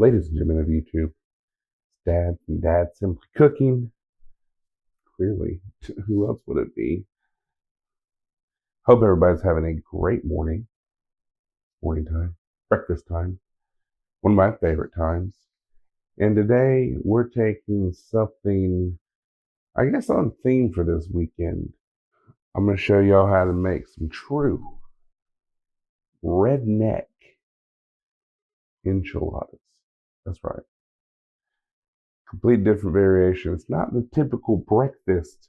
Ladies and gentlemen of YouTube, Dad and Dad Simply Cooking. Clearly, who else would it be? Hope everybody's having a great morning time, breakfast time, one of my favorite times. And today we're taking something, I guess, on theme for this weekend. I'm going to show y'all how to make some true redneck enchiladas. That's right. Complete different variation. It's not the typical breakfast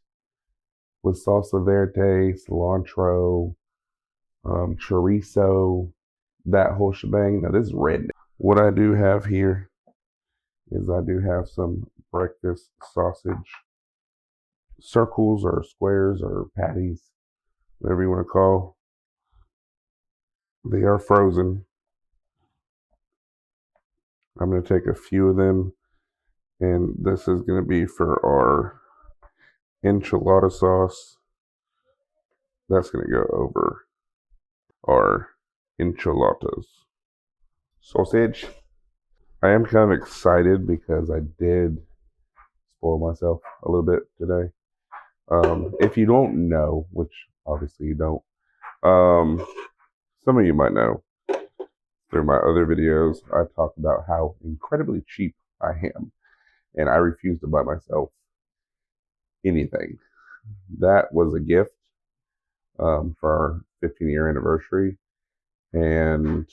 with salsa verde, cilantro, chorizo, that whole shebang. Now this is redneck. What I do have here is I do have some breakfast sausage circles or squares or patties, whatever you want to call. They are frozen. I'm going to take a few of them, and this is going to be for our enchilada sauce. That's going to go over our enchiladas. Sausage. I am kind of excited because I did spoil myself a little bit today. If you don't know, which obviously you don't, some of you might know through my other videos, I talk about how incredibly cheap I am, and I refuse to buy myself anything. That was a gift for our 15-year anniversary, and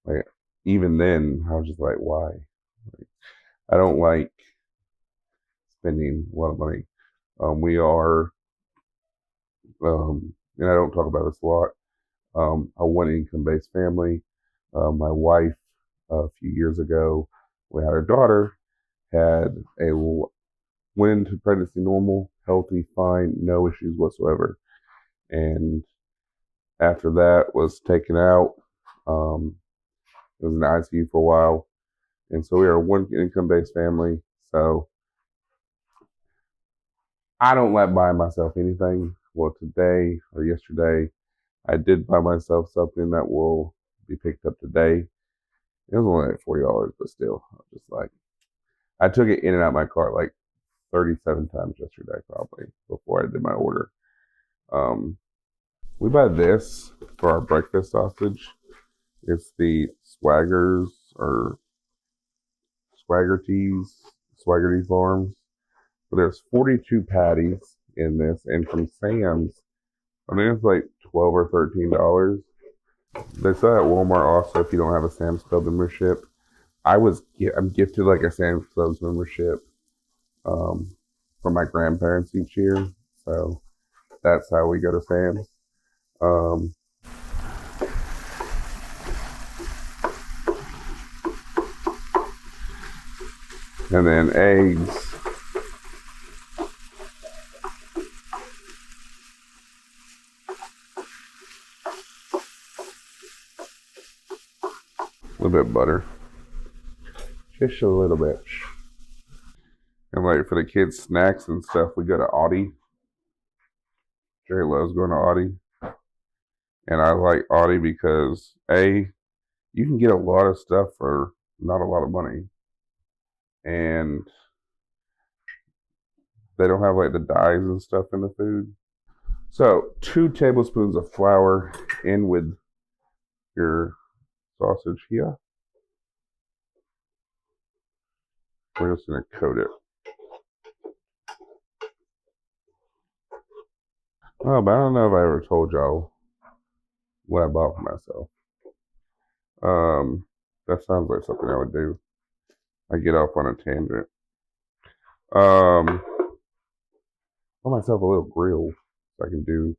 like even then, I was just like, why? Like, I don't like spending a lot of money. We are, and I don't talk about this a lot, a one income based family. My wife, a few years ago, we had our daughter, had went into pregnancy normal, healthy, fine, no issues whatsoever. And after that was taken out, it was in the ICU for a while. And so we are a one income based family. So I don't like buying myself anything. Well, today or yesterday, I did buy myself something that will be picked up today. It was only like $40, but still, I was just like, I took it in and out my cart like 37 times yesterday, probably before I did my order. We buy this for our breakfast sausage. It's the Swaggerty Farms. So there's 42 patties in this, and from Sam's, I mean it's like $12 or $13. They sell at Walmart also if you don't have a Sam's Club membership. I'm gifted like a Sam's Club membership from my grandparents each year, so that's how we go to Sam's. And then eggs. A little bit of butter. Just a little bit. And like for the kids' snacks and stuff, we go to Aldi. Jerry loves going to Aldi. And I like Aldi because you can get a lot of stuff for not a lot of money. And they don't have like the dyes and stuff in the food. So 2 tablespoons of flour in with your sausage here. We're just going to coat it. Oh, but I don't know if I ever told y'all what I bought for myself. That sounds like something I would do. I get off on a tangent. Bought myself a little grill so I can do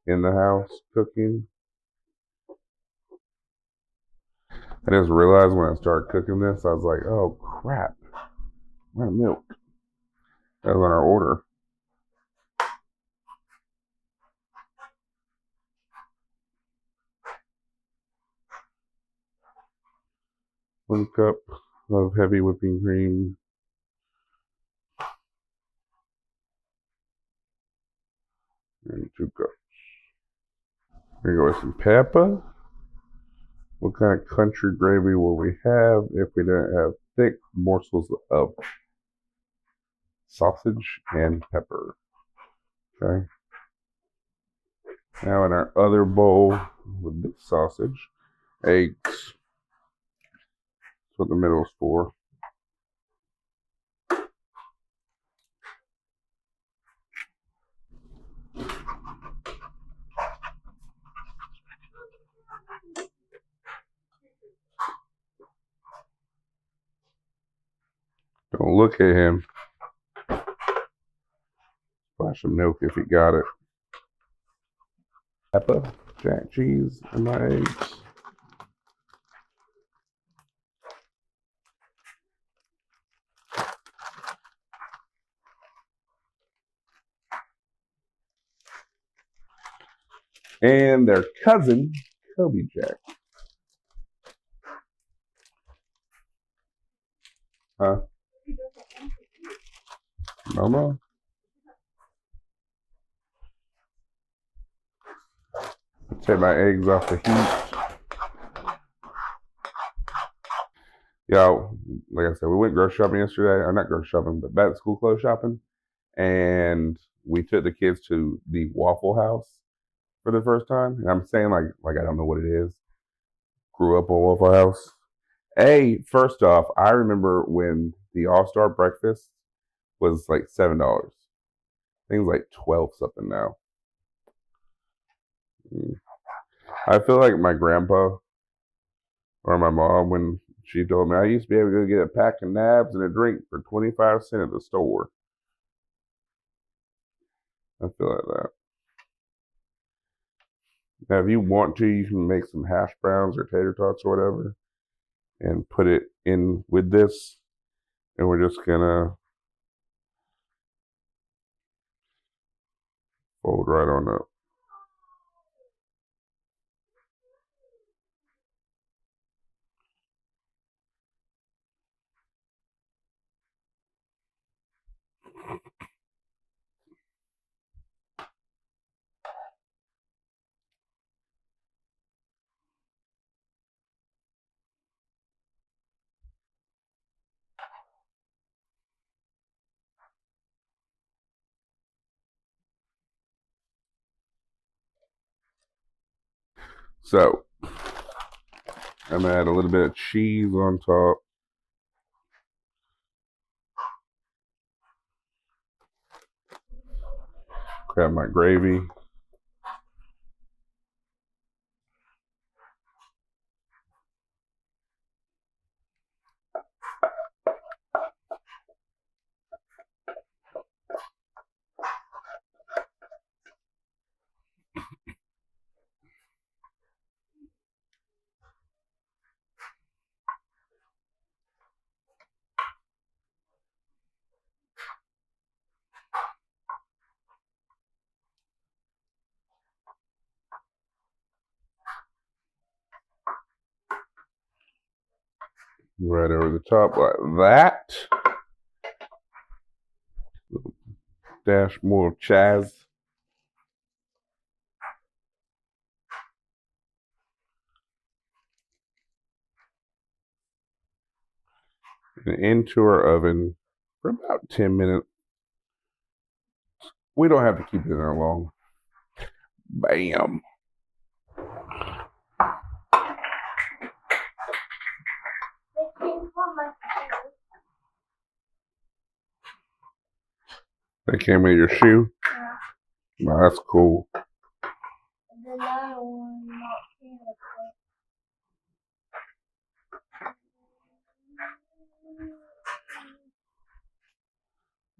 in the house cooking. I just realized when I started cooking this, I was like, oh crap, I'm out of milk. That was on our order. One cup of heavy whipping cream. And 2 cups. We're gonna go with some pepper. What kind of country gravy will we have if we didn't have thick morsels of sausage and pepper? Okay. Now in our other bowl with the sausage, eggs. That's what the middle is for. Don't look at him. Splash some milk if you got it. Pepper, jack cheese, and my eggs. And their cousin, Kobe Jack. Huh? Mama? Take my eggs off the heat. Yo, like I said, we went grocery shopping yesterday. Or not grocery shopping, but back to school clothes shopping. And we took the kids to the Waffle House for the first time. And I'm saying like I don't know what it is. Grew up on Waffle House. First off, I remember when the All-Star breakfast was like $7. Things like 12 something now. I feel like my grandpa or my mom when she told me I used to be able to go get a pack of nabs and a drink for 25 cents at the store. I feel like that. Now, if you want to, you can make some hash browns or tater tots or whatever and put it in with this. And we're just gonna fold right on up. So, I'm gonna add a little bit of cheese on top. Grab my gravy. Right over the top like that. Dash more of Chaz. And into our oven for about 10 minutes. We don't have to keep it in there long. Bam. That came with your shoe? Yeah. Wow, that's cool.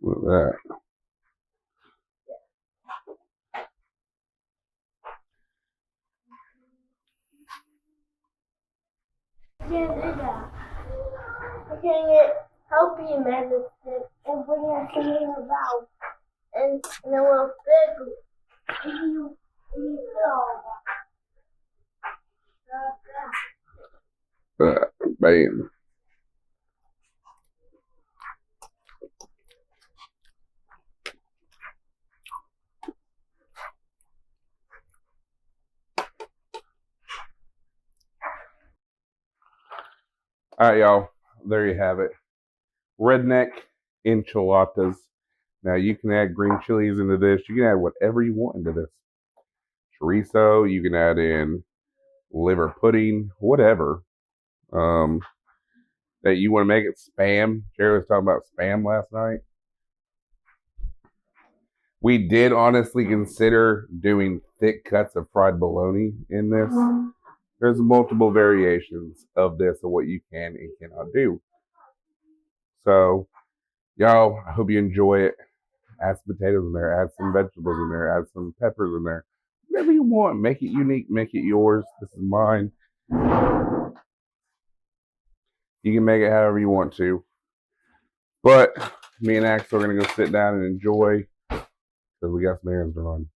Look at that. I can't do that. I can't get healthy medicine and bring it to me about. And then we'll figure you feel all that. Bam. All right, y'all. There you have it. Redneck enchiladas. Now you can add green chilies into this. You can add whatever you want into this. Chorizo. You can add in liver pudding, whatever. Um, that you want to make it spam. Jerry was talking about spam last night. We did honestly consider doing thick cuts of fried bologna in this. There's multiple variations of this of what you can and cannot do. So, y'all, I hope you enjoy it. Add some potatoes in there, add some vegetables in there, add some peppers in there. Whatever you want. Make it unique, make it yours. This is mine. You can make it however you want to. But me and Axel are going to go sit down and enjoy because we got some errands to run.